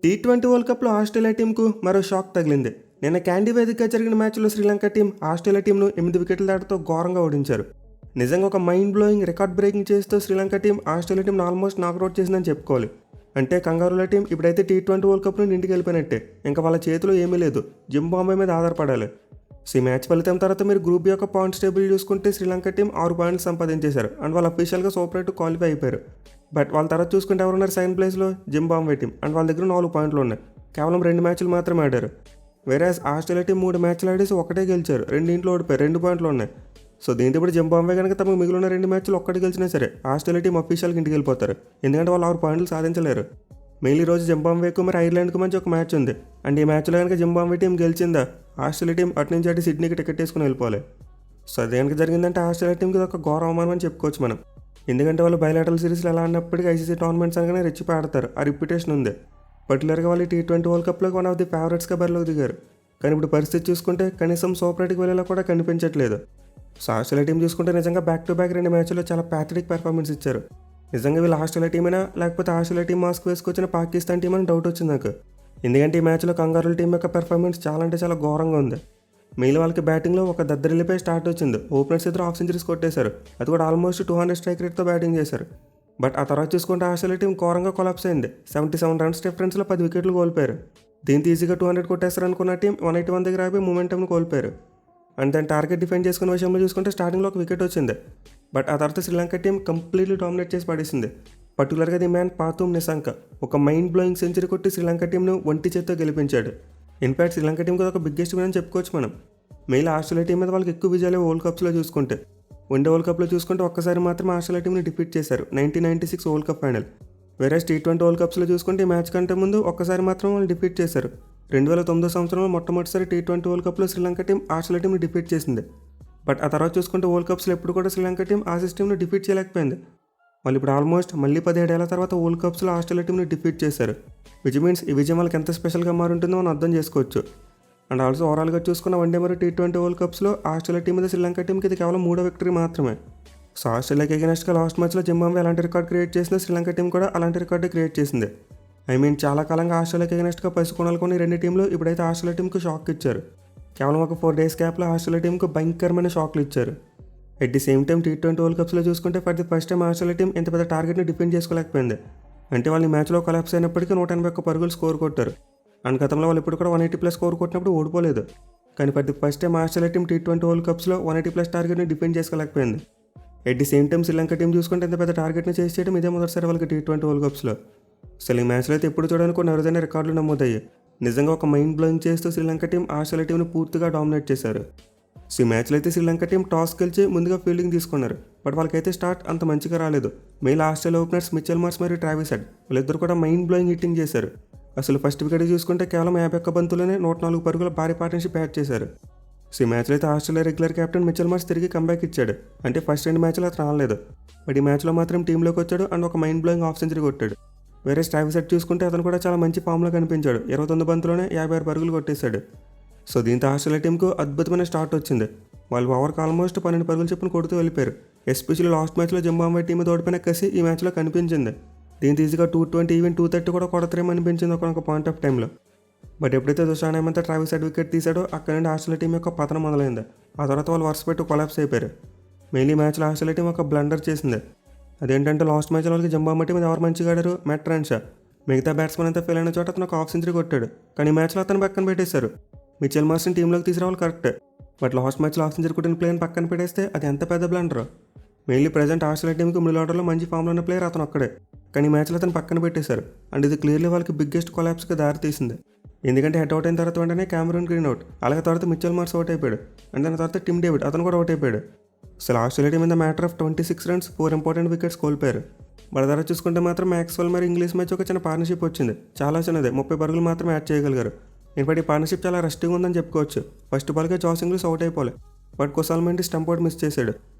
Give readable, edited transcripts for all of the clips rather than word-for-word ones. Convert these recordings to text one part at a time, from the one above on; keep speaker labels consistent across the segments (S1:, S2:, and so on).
S1: T20 world కప్లో Australia టీంకు మరో shock తగిలింది. నిన్న క్యాండీ వేదికగా జరిగిన మ్యాచ్లో శ్రీలంక టీం ఆస్ట్రేలియా టీంను 8 వికెట్ల తేడాతో ఘోరంగా ఓడించారు. నిజంగా ఒక మైండ్ బ్లోయింగ్ రికార్డ్ బ్రేకింగ్ చేస్తూ శ్రీలంక టీం ఆస్ట్రేలియా టీంను ఆల్మోస్ట్ నాకౌట్ చేసిందని చెప్పుకోవాలి. అంటే కంగారుల టీం ఇప్పుడైతే టీ20 వరల్డ్ కప్ నుండి ఇంటికి వెళ్ళిపోయినట్టే. ఇంకా వాళ్ళ చేతిలో ఏమీ లేదు, జింబాబ్వే మీద ఆధారపడాలి. ఈ మ్యాచ్ ఫలితం తర్వాత మీరు గ్రూప్ యొక్క పాయింట్స్ టేబుల్ చూసుకుంటే శ్రీలంక టీం 6 పాయింట్లు సంపాదించేశారు అండ్ వాళ్ళు అఫీషియల్గా సూపర్ 8 క్వాలిఫై అయిపోయారు. బట్ వాళ్ళ తర్వాత చూసుకుంటే ఎవరున్నారు సెకండ్ ప్లేస్లో? జింబాబ్వే టీం అండ్ వాళ్ళ దగ్గర 4 పాయింట్లు ఉన్నాయి. కేవలం 2 మ్యాచ్లు మాత్రమే ఆడారు. వేరేస్ ఆస్ట్రేలియా టీం 3 మ్యాచ్లు ఆడేసి ఒకటే గెలిచారు, 2 ఇంట్లో ఓడిపోయారు, 2 పాయింట్లు ఉన్నాయి. సో దీంతో ఇప్పుడు జింబాబ్వే కనుక తమకు మిగిలిన 2 మ్యాచ్లు ఒక్కటి గెలిచినా సరే ఆస్ట్రేలియా టీం అఫీషియల్గా ఇంటికి వెళ్ళిపోతారు, ఎందుకంటే వాళ్ళు 6 పాయింట్లు సాధించలేరు. మెయిన్లీ రోజు జింబాబ్వేకు మరి ఐర్లాండ్కు మంచి ఒక మ్యాచ్ ఉంది అండ్ ఈ మ్యాచ్లో కనుక జింబాబ్వే టీం గెలిచిందా ఆస్ట్రేలియా టీం అటు నుంచి అటు సిడ్నీకి టికెట్ వేసుకుని వెళ్ళిపోవాలి. సో అది కనుక జరిగిందంటే ఆస్ట్రేలియా టీంకి ఒక ఘోర అవమానం అని చెప్పుకోవచ్చు మనం. ఎందుకంటే వాళ్ళు బయలాటరల్ సిరీస్లో ఎలా అన్నప్పటికీ ఐసీసీ టోర్నమెంట్స్ అనగానే రెచ్చిపోయి ఆడతారు, ఆ రిప్యుటేషన్ ఉంది. పర్టికులర్గా వాళ్ళు టీ20 వరల్డ్ కప్లో వన్ ఆఫ్ ది ఫేవరెట్స్గా బరిలోకి దిగారు. కానీ ఇప్పుడు పరిస్థితి చూసుకుంటే కనీసం సూపర్ 8కి వెళ్ళేలా కూడా కనిపించట్లేదు. సో ఆస్ట్రేలియా టీం చూసుకుంటే నిజంగా బ్యాక్ టు బ్యాక్ 2 మ్యాచ్లో చాలా ప్యాథటిక్ పెర్ఫార్మెన్స్ ఇచ్చారు. నిజంగా వీళ్ళు ఆస్ట్రేలియా టీమైనా లేకపోతే ఆస్ట్రేలియా టీం మాస్క్ వేసుకొచ్చిన పాకిస్తాన్ టీం అని డౌట్ వచ్చింది నాకు. ఎందుకంటే ఈ మ్యాచ్లో కంగారుల టీం యొక్క పెర్ఫార్మెన్స్ చాలా అంటే చాలా ఘోరంగా ఉంది. మెయిన్ వాళ్ళకి బ్యాటింగ్లో ఒక దద్దరిల్లిపై స్టార్ట్ వచ్చింది. ఓపెనర్స్ ఇద్దరు హాఫ్ సెంచరీస్ కొట్టేశారు, అది కూడా ఆల్మోస్ట్ 200 స్ట్రైక్ రేట్తో బ్యాటింగ్ చేశారు. బట్ ఆ తర్వాత చూసుకుంటే ఆస్ట్రేలియా టీం ఘోరంగా కొలాప్స్ అయింది. 77 రన్స్ డిఫరెన్స్లో 10 వికెట్లు కోల్పోయారు. దీంతో ఈజీగా 200 కొట్టేస్తారు అనుకున్న టీం 181 దగ్గర ఆపి మూమెంటంను కోల్పోయారు. అండ్ దాని టార్గెట్ డిఫెండ్ చేసుకునే విషయంలో చూసుకుంటే స్టార్టింగ్లో ఒక వికెట్ వచ్చింది. బట్ ఆ తర్వాత శ్రీలంక టీం కంప్లీట్లీ డామినేట్ చేసి పడేసింది. పర్టికులర్గా ది మ్యాన్ పాతుమ్ నిసాంక ఒక మైండ్ బ్లోయింగ్ సెంచరీ కొట్టి శ్రీలంక టీంను ఒంటి చేత్తో గెలిపించాడు. ఇన్ఫాక్ట్ శ్రీలంక టీంకి ఒక బిగ్గెస్ట్ విన్ అని చెప్పుకోవచ్చు మనం. మెయిన్ ఆస్ట్రేలియా టీం మీద వాళ్ళకి ఎక్కువ విజయాలు వరల్డ్ కప్స్లో చూసుకుంటే, వన్డే వరల్డ్ కప్లో చూసుకుంటే ఒక్కసారి మాత్రమే ఆస్ట్రేలియా టీంని డిఫీట్ చేశారు, 1996 వరల్డ్ కప్ ఫైనల్. వేరే టీ20 వరల్డ్ కప్స్లో చూసుకుంటే ఈ మ్యాచ్ కంటే ముందు ఒక్కసారి మాత్రం వాళ్ళు డిఫీట్ చేశారు. 2009 సంవత్సరంలో మొట్టమొదటిసారి టీ20 వరల్డ్ కప్లో శ్రీలంక టీం ఆస్ట్రేలియా టీంని డిఫీట్ చేసింది. బట్ ఆ తర్వాత చూసుకుంటే వరల్డ్ కప్స్లో ఎప్పుడు కూడా శ్రీలంక టీం ఆసీస్ టీంను డిఫీట్ చేయలేకపోయింది. వాళ్ళు ఇప్పుడు ఆల్మోస్ట్ మళ్ళీ 17 ఏళ్ల తర్వాత వరల్డ్ కప్స్లో ఆస్ట్రేలియా టీంని డిఫీట్ చేశారు. విచ్ మీన్స్ ఈ విజయం వాళ్ళకి ఎంత స్పెషల్గా మారుంటుందో మనం అర్థం చేసుకోవచ్చు. అండ్ ఆల్సో ఓవరాల్గా చూసుకున్న వన్డే మరియు టీ20 వరల్డ్ కప్స్లో ఆస్ట్రేలియా టీం మీద శ్రీలంక టీంకి ఇది కేవలం 3వ విక్టరీ మాత్రమే. సో ఆస్ట్రేలియాకి ఎగెనెస్ట్గా లాస్ట్ మ్యాచ్లో జింబాబ్వే అలాంటి రికార్డ్ క్రియేట్ చేసింది, శ్రీలంక టీం కూడా అలాంటి రికార్డు క్రియేట్ చేసింది. చాలా కాలంగా ఆస్ట్రేలియాకి ఎగెనెస్ట్గా పసుకొనాలు కొన్ని 2 టీంలు ఇప్పుడైతే ఆస్ట్రేలియా టీంకి షాక్ ఇచ్చారు. కేవలం ఒక 4 డేస్ గ్యాప్లో ఆస్ట్రేలియా టీంకు భయంకరమైన షాక్లు ఇచ్చారు. At the same time T20 world కప్స్లో చూసుకుంటే for the first time Australia team ఇంత పెద్ద టార్గెట్ని డిఫెండ్ చేసుకోలేకపోయింది. అంటే వాళ్ళు ఈ మ్యాచ్లో కొలాప్స్ అయినప్పటికీ 181 పరుగులు స్కోర్ కొట్టారు. అండ్ గతంలో వాళ్ళు ఇప్పుడు కూడా 180+ స్కోర్ కొట్టినప్పుడు ఓడిపోలేదు. కానీ for the first time Australia team T20 world కప్స్లో 180+ టార్గెట్ని డిఫెండ్ చేసుకోలేకపోయింది. At the same time Sri Lanka team చూసుకుంటే ఇంత పెద్ద టార్గెట్ని చేసి చేయడం ఇదే మొదటిసారి వాళ్ళకి టీ20 వరల్డ్ కప్స్లో. అసలు ఈ మ్యాచ్లో అయితే ఎప్పుడు చూడడానికి కొన్ని అరుదైన రికార్డులు నమోదయ్యాయి. నిజంగా ఒక మైండ్ బ్లోయింగ్ చేస్తూ శ్రీలంక టీం ఆస్ట్రేలియా టీంను పూర్తిగా డామినేట్ చేశారు. సో ఈ మ్యాచ్లో అయితే శ్రీలంక టీం టాస్ గెలిచి ముందుగా ఫీల్డింగ్ తీసుకున్నారు. బట్ వాళ్ళకైతే స్టార్ట్ అంత మంచిగా రాలేదు. Main Australia openers Mitchell Marsh మరియు ట్రావిస్ హెడ్ వీళ్ళిద్దరు కూడా మైండ్ బ్లోయింగ్ హిట్టింగ్ చేశారు. అసలు ఫస్ట్ వికెట్ చూసుకుంటే కేవలం 51 బంతుల్లోనే 104 పరుగుల భారీ పార్ట్నర్షిప్ బ్యాట్ చేశారు. సో ఈ మ్యాచ్లో అయితే Australia regular captain Mitchell Marsh తిరిగి కంబ్యాక్ ఇచ్చాడు. అంటే ఫస్ట్ 2 మ్యాచ్లో అతను ఆడలేదు, బట్ ఈ మ్యాచ్లో మాత్రం టీంలోకి వచ్చాడు అండ్ ఒక మైండ్ బ్లోయింగ్ హాఫ్ సెంచరీ కొట్టాడు. వేరే ట్రావిస్ హెడ్ చూసుకుంటే అతను కూడా చాలా మంచి ఫామ్లో కనిపించాడు, 29 బంతుల్లోనే 56 పరుగులు కొట్టేశాడు. సో దీంతో ఆస్ట్రేలియా టీంకు అద్భుతమైన స్టార్ట్ వచ్చింది. వాళ్ళు ఓవర్కి ఆల్మోస్ట్ 12 పరుగులు చొప్పున కొడుతూ వెళ్ళిపోయారు. ఎస్పెషల్లీ లాస్ట్ మ్యాచ్లో జింబాబ్వే టీం ఓడిపోయిన కసి ఈ మ్యాచ్లో కనిపించింది. దీంతో ఈజీగా 220 ఈవెన్ 230 కూడా కొడతారేమో అనిపించింది ఒక పాయింట్ ఆఫ్ టైంలో. బట్ ఎప్పుడైతే దుషాన్ అహ్మద్ ట్రావిస్ హెడ్ వికెట్ తీశాడో అక్కడ నుండి ఆస్ట్రేలియా టీం యొక్క పతనం మొదలైంది. ఆ తర్వాత వాళ్ళు వరుస పెట్టి కొలాప్స్ అయిపోయారు. మెయిన్లీ మ్యాచ్లో ఆస్ట్రేలియా టీం ఒక బ్లండర్ చేసింది. అదేంటంటే లాస్ట్ మ్యాచ్లో వాళ్ళకి జింబాబ్వే టీం ఎవరు మంచిగా ఆడారు? మ్యాట్ రాన్షా. మిగతా బ్యాట్స్మెన్ అంతా ఫెయిల్ అయిన చోట అతను ఒక హాఫ్ సెంచరీ కొట్టాడు. కానీ ఈ మ్యాచ్లో అతను పక్కన పెట్టేశారు. మిచెల్ మార్ష్ని టీంలోకి తీసుకురావాలి కరెక్ట్, బట్ లాస్ట్ మ్యాచ్లో హాఫ్ సెంచరీ కొట్టిన ప్లేయర్ని పక్కన పెట్టేస్తే అది ఎంత పెద్ద బ్లండర్. మెయిన్లీ ప్రజెంట్ ఆస్ట్రేలియా టీంకి మిడిల్ ఆర్డర్లో మంచి ఫామ్లో ఉన్న ప్లేయర్ అతను ఒక్కడే. కానీ ఈ మ్యాచ్లో అతను పక్కన పెట్టేశారు అండ్ ఇది క్లియర్లీ వాళ్ళకి బిగ్గెస్ట్ కొలాప్స్కి దారి తీసింది. ఎందుకంటే హెడ్ అవుట్ అయిన తర్వాత వెంటనే క్యామరూన్ గ్రీన్ అవుట్, అలాగే తర్వాత మిచెల్ మార్ష్ అవుట్ అయిపోయాడు అండ్ దాని తర్వాత టిమ్ డేవిడ్ అతను కూడా అవుట్ అయిపోయాడు. అసలు ఆస్ట్రేలియా టీం మీద matter of 26 runs 4 important wickets కోల్పోయారు. వాళ్ళ ద్వారా చూసుకుంటే మాత్రం మ్యాక్స్వెల్ మరి ఇంగ్లీష్ మ్యాచ్ ఒక చిన్న పార్ట్నర్షిప్ వచ్చింది, చాలా చిన్నదే, 30 పరుగులు మాత్రం యాడ్ చేయగలిగారు. ఇన్ఫాక్ట్ ఈ పార్ట్నర్షిప్ చాలా రస్టింగ్ ఉందని చెప్పుకోవచ్చు. ఫస్ట్ బాల్గా జాస్ ఇంగ్లీష్ అవుట్ అయిపోలే, but Kusal Mendis stump out miss చేశాడు.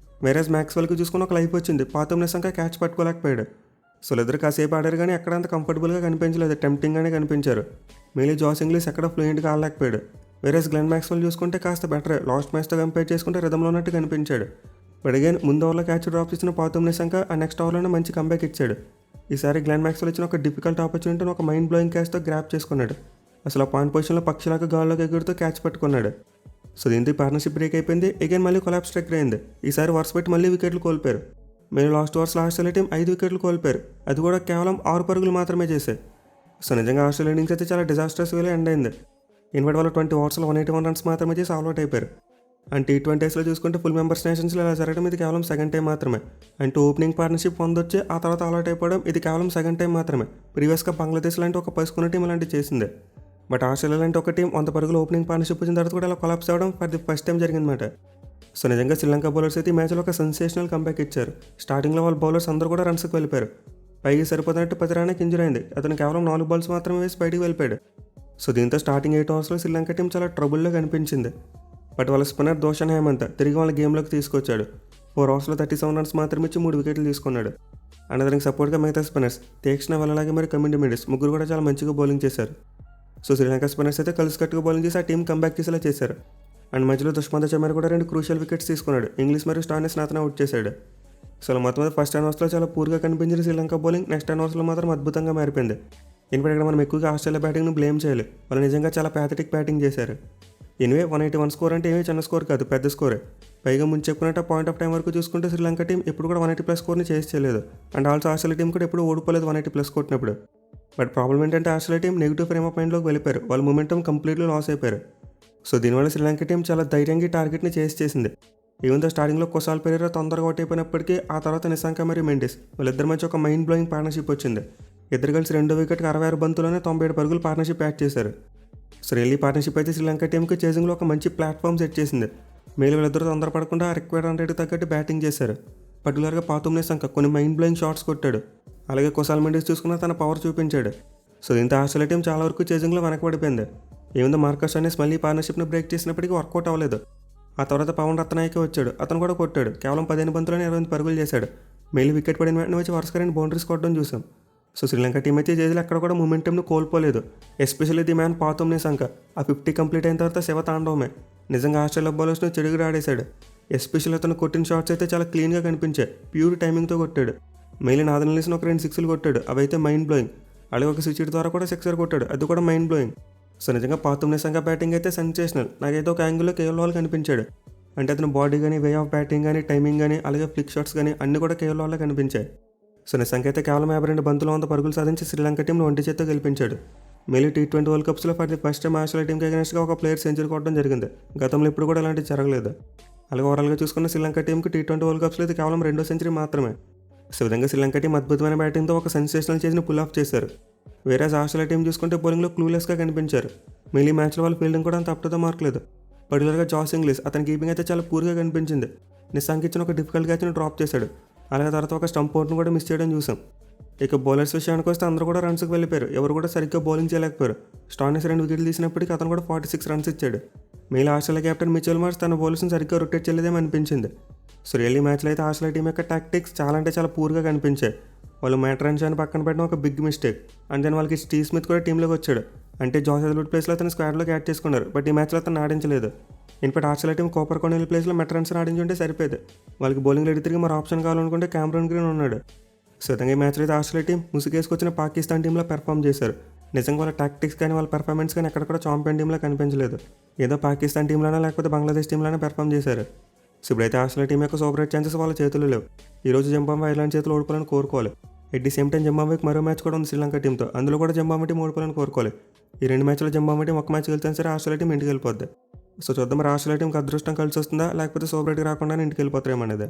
S1: వేరేజ్ మ్యాక్స్వెల్కి చూసుకుని ఒక లైఫ్ వచ్చింది, పాతుమ్ నిసాంక క్యాచ్ పట్టుకోలేకపోయాడు. సో ఇద్దరు కాసేపు ఆడారు కానీ ఎక్కడ అంత కంఫర్టబుల్గా కనిపించలేదు, టెంప్టింగ్గానే కనిపించారు. మెయిన్లీ జాస్ ఇంగ్లీష్ ఎక్కడ ఫ్లూయెంట్గా ఆడలేకపోయాడు. వేరేజ్ గ్లెన్ మ్యాక్స్వెల్ చూసుకుంటే కాస్త బెటర్, లాస్ట్ మ్యాచ్తో కంపేర్ చేసుకుంటే రిధంలో ఉన్నట్టు కనిపించాడు. బట్ అగైన్ ముందు ఓవర్లో క్యాచ్ డ్రాప్ ఇచ్చిన పాతుమ్ నిసాంక ఆ నెక్స్ట్ ఓవర్లోనే మంచి కంబ్యాక్ ఇచ్చాడు. ఈసారి గ్లెన్ మ్యాక్స్వెల్ ఇచ్చిన ఒక డిఫికల్ట్ ఆపర్చునిటీని ఒక మైండ్ బ్లోయింగ్ క్యాచ్తో గ్రాప్ చేసుకున్నాడు. అసలు ఆ పాయింట్ పొజిషన్లో పక్షిలాగా గాల్లోకి ఎగురుతూ క్యాచ్ పట్టుకున్నాడు. సో దీంతో పార్ట్నర్షిప్ బ్రేక్ అయిపోయింది. అగైన్ మళ్ళీ కొలాప్స్ స్ట్రైక్ అయింది. ఈసారి వరుస పెట్టి మళ్ళీ వికెట్లు కోల్పోయారు. మీరు లాస్ట్ ఓవర్స్లో ఆస్ట్రేలియా టీం 5 వికెట్లు కోల్పోయారు. అది కూడా కేవలం 6 పరుగులు మాత్రమే చేశాయి. సో నిజంగా ఆస్ట్రేలియా ఇన్నింగ్స్ అయితే చాలా డిజాస్టర్స్ వేలో ఎండ్ అయింది. ఇన్వర్ట్ వల్ల 20 ఓవర్స్లో 181 రన్స్ మాత్రమే చేసి ఆల్అౌట్ అయిపోయారు. అండ్ T20స్లో చూసుకుంటే ఫుల్ మెంబర్స్ నేషన్స్లో ఇలా జరగడం ఇది కేవలం సెకండ్ టైం మాత్రమే. అంటే ఓపెనింగ్ పార్ట్నర్షిప్ పొందొచ్చి ఆ తర్వాత ఆల్అౌట్ అయిపోవడం ఇది కేవలం సెకండ్ టైం మాత్రమే. ప్రీవియస్గా బంగ్లాదేశ్ లాంటి ఒక పసుకున్న టీం ఇలాంటివి చేసింది. బట్ ఆస్ట్రేలియా లాంటి ఒక టీం 100 పరుగులు ఓపెనింగ్ పార్ట్నర్షిప్ వచ్చిన తర్వాత కూడా ఇలా కొలాప్స్ అవ్వడం ఫర్ ది ఫస్ట్ టైం జరిగిందన్నమాట. సో నిజంగా శ్రీలంక బౌలర్స్ అయితే ఈ మ్యాచ్లో ఒక సెన్సేషనల్ కంబ్యాక్ ఇచ్చారు. స్టార్టింగ్లో వాళ్ళ బౌలర్స్ అందరూ కూడా రన్స్కి వెళ్ళిపోయారు. పైకి సరిపోతున్నట్టు 10 రన్కి ఇంజరీ అయింది. అతను కేవలం 4 బాల్స్ మాత్రమే వేసి బయటికి వెళ్ళిపోయాడు. సో దీంతో స్టార్టింగ్ 8 ఓవర్స్లో శ్రీలంక టీం చాలా ట్రబుల్లో కనిపించింది. బట్ వాళ్ళ స్పిన్నర్ దోషన్ హేమంత్ తిరిగి వాళ్ళ గేమ్లోకి తీసుకొచ్చాడు. 4 ఓవర్స్లో 37 రన్స్ మాత్రమే ఇచ్చి 3 వికెట్లు తీసుకున్నాడు. అండ్ అతనికి సపోర్ట్గా మిగతా స్పిన్నర్స్ తీక్షణ వాళ్ళలాగే మరి కమిండి మిడిల్స్ ముగ్గురు కూడా చాలా మంచిగా బౌలింగ్ చేశారు. సో శ్రీలంక స్పిన్నర్స్ అయితే కలిసికట్టుగా బౌలింగ్ చేసి ఆ టీం కంబ్యాక్ చేసేలా చేశారు. అండ్ మధ్యలో దుష్మంత చమర్ కూడా 2 క్రూషియల్ వికెట్స్ తీసుకున్నాడు. ఇంగ్లీష్ మరియు స్టాయినిస్ అతను అవుట్ చేశాడు. సో మొత్తం మీద ఫస్ట్ 10 ఓవర్స్లో చాలా పూర్గా కనిపించిన శ్రీలంక బౌలింగ్ నెక్స్ట్ 10 ఓవర్స్లో మాత్రం అద్భుతంగా మారిపోయింది. ఇన్ఫాక్ట్ ఇక్కడ మనం ఎక్కువగా ఆస్ట్రేలియా బ్యాటింగ్ను బ్లేమ్ చేయాలి. వాళ్ళు నిజంగా చాలా ప్యాథటిక్ బ్యాటింగ్ చేశారు. ఎనివే 181 స్కోర్ అంటే ఏమీ చిన్న స్కోర్ కాదు, పెద్ద స్కోరే. పైగా ముందు చెప్పుకున్నట్టు పాయింట్ ఆఫ్ టైం వరకు చూసుకుంటే శ్రీలంక టీం ఎప్పుడు కూడా 180+ స్కోర్ని చేసి చేయలేదు. అండ్ ఆల్సో ఆస్ట్రేలియా టీం కూడా ఎప్పుడు ఓడిపోలేదు 180+ కొట్టినప్పుడు. బట్ ప్రాబ్లం ఏంటంటే Australia team negative frame of మైండ్లోకి వెళ్ళిపోయారు. వాళ్ళ మొమెంటం కంప్లీట్లీ లాస్ అయిపోయారు. సో దీనివల్ల శ్రీలంక టీం చాలా ధైర్యంగా టార్గెట్ని చేసింది. ఈవెన్ దో స్టార్టింగ్లో కుశాల్ పెరేరా తొందరగా అవుట్ అయిపోయినప్పటికీ ఆ తర్వాత నిశాంక మరియు మెండిస్ వాళ్ళిద్దరి మధ్య ఒక మైండ్ బ్లోయింగ్ పార్ట్నర్షిప్ వచ్చింది. ఇద్దరు కలిసి 2వ వికెట్కి 66 బంతుల్లోనే 97 పరుగులు పార్ట్నర్షిప్ యాడ్ చేశారు. సో రియల్లీ పార్ట్నర్షిప్ అయితే శ్రీలంక టీంకి చేసింగ్లో ఒక మంచి ప్లాట్ఫామ్ సెట్ చేసింది. మేలు వీళ్ళిద్దరూ తొందరపడకుండా రిక్వైర్డ్ రన్ రేట్కి తగ్గట్టు బ్యాటింగ్ చేశారు. పర్టికులర్గా పాతుమ్ నిశాంక కొన్ని మైండ్ బ్లోయింగ్ షాట్స్ కొట్టాడు. అలాగే కుశాల్ మెండిస్ చూసుకున్న తన పవర్ చూపించాడు. సో దీంతో ఆస్ట్రేలియా టీం చాలా వరకు చేసింగ్లో వెనకబడిపోయింది. ఏముందో మార్కస్ స్టోయినిస్ మళ్ళీ పార్ట్నర్షిప్ని బ్రేక్ చేసినప్పటికీ వర్కౌట్ అవ్వలేదు. ఆ తర్వాత పవన్ రత్నాయకే వచ్చాడు. అతను కూడా కొట్టాడు. కేవలం 15 బంతుల్లోనే 28 పరుగులు చేశాడు. మెయిల్ వికెట్ పడిన వెంటనే వచ్చి వరుసగా 2 బౌండరీస్ కొట్టడం చూసాం. సో శ్రీలంక టీం అయితే చేతులు ఎక్కడ కూడా మూమెంటంను కోల్పోలేదు. Especially the man Pathum Nissanka ఆ 50 కంప్లీట్ అయిన తర్వాత శివ తాండవమే నిజంగా ఆస్ట్రేలియా బౌలర్స్ను చెడుగుడు ఆడేశాడు. ఎస్పెషల్లీ అతను కొట్టిన షాట్స్ అయితే చాలా క్లీన్గా కనిపించాయి. ప్యూర్ టైమింగ్తో కొట్టాడు. మెయిల్ నాదన్ నిలిసిన ఒక 2 సిక్స్లు కొట్టాడు. అవైతే మైండ్ బ్లోయింగ్. అలాగే ఒక స్విచ్ ద్వారా కూడా 6 కొట్టాడు. అది కూడా మైండ్ బ్లోయింగ్. సో నిజంగా పాతుమ్ నిశాంక బ్యాటింగ్ అయితే సెన్సేషనల్. నాకైతే ఒక యాంగిల్లో కేఎల్ రాహుల్ కనిపించాడు. అంటే అతను బాడీ కానీ వే ఆఫ్ బ్యాటింగ్ కానీ టైమింగ్ కానీ అలాగే ఫ్లిక్ షాట్స్ కానీ అన్నీ కూడా కేఎల్ రాహుల్ కనిపించాయి. సో నిశాంక అయితే కేవలం 52 బంతులు 100 పరుగులు సాధించి శ్రీలంక టీంను 1 చేత్తో గెలిపించాడు. మళ్ళీ T20 వరల్డ్ కప్స్లో for the first time Australia టీంకి అగెన్స్ట్గా ఒక ప్లేయర్ సెంచరీ కొట్టడం జరిగింది. గతంలో ఇప్పుడు కూడా ఇలాంటివి జరగలేదు. అలాగే ఓవరాల్గా చూసుకున్న శ్రీలంక టీంకి T20 వరల్డ్ కప్స్లో ఇది కేవలం 2వ సెంచరీ మాత్రమే. సో విధంగా శ్రీలంక టీం అద్భుతమైన బ్యాటింగ్తో ఒక సెన్సేషనల్ చేజ్ని పుల్ ఆఫ్ చేశారు. వేరే ఆస్ట్రేలియా టీం చూసుకుంటే బౌలింగ్లో క్లూలెస్గా కనిపించారు. మళ్ళీ మ్యాచ్లో వాళ్ళ ఫీల్డింగ్ కూడా అంత అప్టుతో మార్కలేదు. పర్టికులర్గా జాస్ ఇంగ్లీష్ అతని కీపింగ్ అయితే చాలా పూర్గా కనిపించింది. నిశాంక్ ఇచ్చిన ఒక డిఫికల్ట్ క్యాచ్ని డ్రాప్ చేశాడు. అలాగే తర్వాత ఒక స్టంప్ అవుట్ను కూడా మిస్ చేయడం చూసాం. ఇక బౌలర్స్ విషయానికి వస్తే అందరూ కూడా రన్స్కి వెళ్ళిపోయారు. ఎవరు కూడా సరిగ్గా బౌలింగ్ చేయలేకపోయారు. స్టాయినిస్ 2 వికెట్లు తీసినప్పటికీ అతను కూడా 46 రన్స్ ఇచ్చాడు. Mail Australia captain Mitchell Marsh తన బౌలర్స్ని సరిగ్గా రొటేట్ చేయలేదేమో అనిపించింది. సో రియల్లీ మ్యాచ్లో అయితే ఆస్ట్రేలియా టీం యొక్క టాక్టిక్స్ చాలా అంటే చాలా పూర్గా కనిపించాయి. వాళ్ళు మ్యాట్ రన్షాని పక్కన పెట్టడం ఒక బిగ్ మిస్టేక్. అండ్ దెన్ వాళ్ళకి స్టీవ్ స్మిత్ కూడా టీంలోకి వచ్చాడు. అంటే జాస్ హెజ్ల్వుడ్ ప్లేస్లో అతను స్క్వాడ్లోకి యాడ్ చేసుకున్నారు. బట్ ఈ మ్యాచ్లో అతను ఆడించలేదు. ఇన్ఫాక్ట్ ఆస్ట్రేలియా టీం కోపర్ కొనెల్ ప్లేస్లో మెట్ రన్స్ని ఆడించుంటే సరిపోయేది. వాళ్ళకి బౌలింగ్ రెడీ తిరిగి మరి ఆప్షన్ కావాలనుకుంటే క్యామరూన్ గ్రీన్ ఉన్నాడు. సో విధంగా ఈ మ్యాచ్లో అయితే ఆస్ట్రేలియా టీం ముసుగేసుకొచ్చిన పాకిస్తాన్ టీంలో పెర్ఫామ్ చేశారు. నిజంగా వాళ్ళ టాక్టిక్స్ కానీ వాళ్ళ పెర్ఫార్మెన్స్ కానీ ఎక్కడ కూడా ఛాంపియన్ టీంలో కనిపించలేదు. ఏదో పాకిస్తాన్ టీంలోనే లేకపోతే బంగ్లాదేశ్ టీంలోనే పెర్ఫామ్ చేశారు. సో ఇప్పుడైతే ఆస్ట్రేలియా టీం యొక్క సూపర్ హిట్ ఛాన్సెస్ వాళ్ళ చేతుల్లో లేవు. ఈరోజు జింబాబ్వే ఐర్లాండ్ చేతులు ఓడిపోవాలని కోరుకోవాలి. ఎట్ ది సేమ్ టైం జింబాబ్వేకి మరో మ్యాచ్ కూడా ఉంది శ్రీలంక టీంతో. అందులో కూడా జింబాబ్వే టీం ఓడిపోవాలని కోరుకోవాలి. ఈ 2 మ్యాచ్లో జింబాబ్వే టీం ఒక మ్యాచ్ గెలిచినా సరే ఆస్ట్రేలియా టీం ఇంటికి వెళ్ళిపోద్ది. సో చూద్దాం మరి ఆస్ట్రేలియా టీంకి అదృష్టం కలిసి వస్తుందా లేకపోతే సూపర్ హిట్కి రాకుండా ఇంటికి వెళ్ళిపోతారేమనేది.